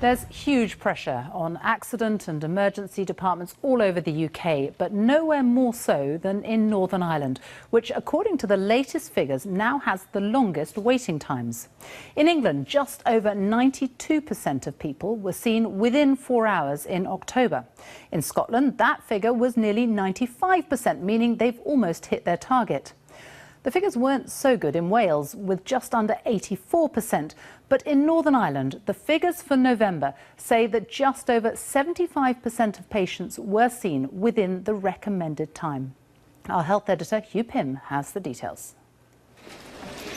There's huge pressure on accident and emergency departments all over the UK, but nowhere more so than in Northern Ireland, which, according to the latest figures, now has the longest waiting times. In England, just over 92% of people were seen within 4 hours in October. In Scotland, that figure was nearly 95%, meaning they've almost hit their target. The figures weren't so good in Wales, with just under 84%. But in Northern Ireland, the figures for November say that just over 75% of patients were seen within the recommended time. Our health editor, Hugh Pym, has the details.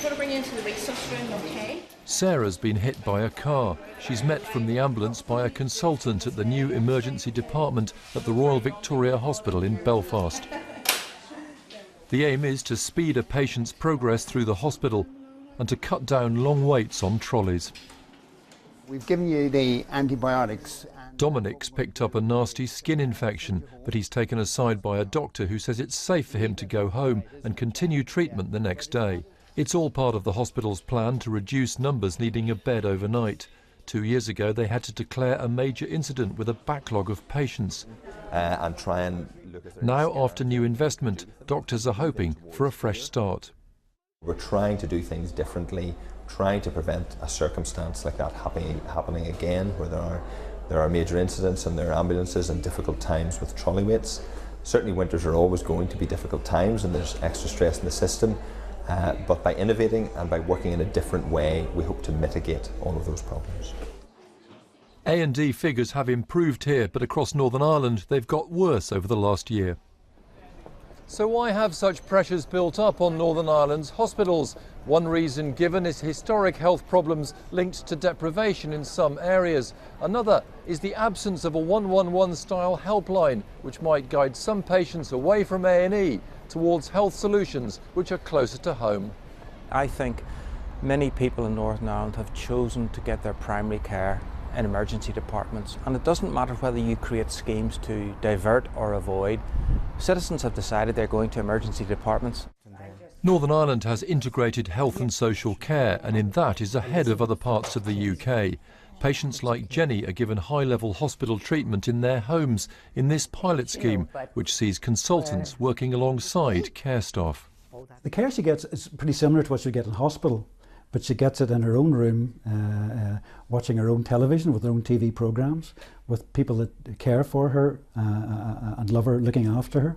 Want to bring you into the research room, okay? Sarah's been hit by a car. She's met from the ambulance by a consultant at the new emergency department at the Royal Victoria Hospital in Belfast. The aim is to speed a patient's progress through the hospital and to cut down long waits on trolleys. We've given you the antibiotics. Dominic's picked up a nasty skin infection, but he's taken aside by a doctor who says it's safe for him to go home and continue treatment the next day. It's all part of the hospital's plan to reduce numbers needing a bed overnight. 2 years ago, they had to declare a major incident with a backlog of patients. And try and look at now, after new investment, doctors are hoping for a fresh start. We're trying to do things differently, trying to prevent a circumstance like that happening again, where there are major incidents and there are ambulances and difficult times with trolley waits. Certainly winters are always going to be difficult times and there's extra stress in the system, but by innovating and by working in a different way, we hope to mitigate all of those problems. A&D figures have improved here, but across Northern Ireland they've got worse over the last year. So why have such pressures built up on Northern Ireland's hospitals? One reason given is historic health problems linked to deprivation in some areas. Another is the absence of a 111-style helpline, which might guide some patients away from A&E towards health solutions which are closer to home. I think many people in Northern Ireland have chosen to get their primary care in emergency departments, and it doesn't matter whether you create schemes to divert or avoid. Citizens have decided they're going to emergency departments. Northern Ireland has integrated health and social care, and in that is ahead of other parts of the UK. Patients like Jenny are given high-level hospital treatment in their homes in this pilot scheme, which sees consultants working alongside care staff. The care she gets is pretty similar to what you get in hospital, but she gets it in her own room, watching her own television with her own TV programmes, with people that care for her and love her, looking after her.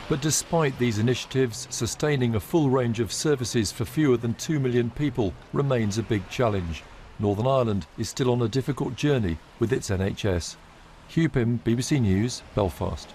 But despite these initiatives, sustaining a full range of services for fewer than 2 million people remains a big challenge. Northern Ireland is still on a difficult journey with its NHS. Hugh Pym, BBC News, Belfast.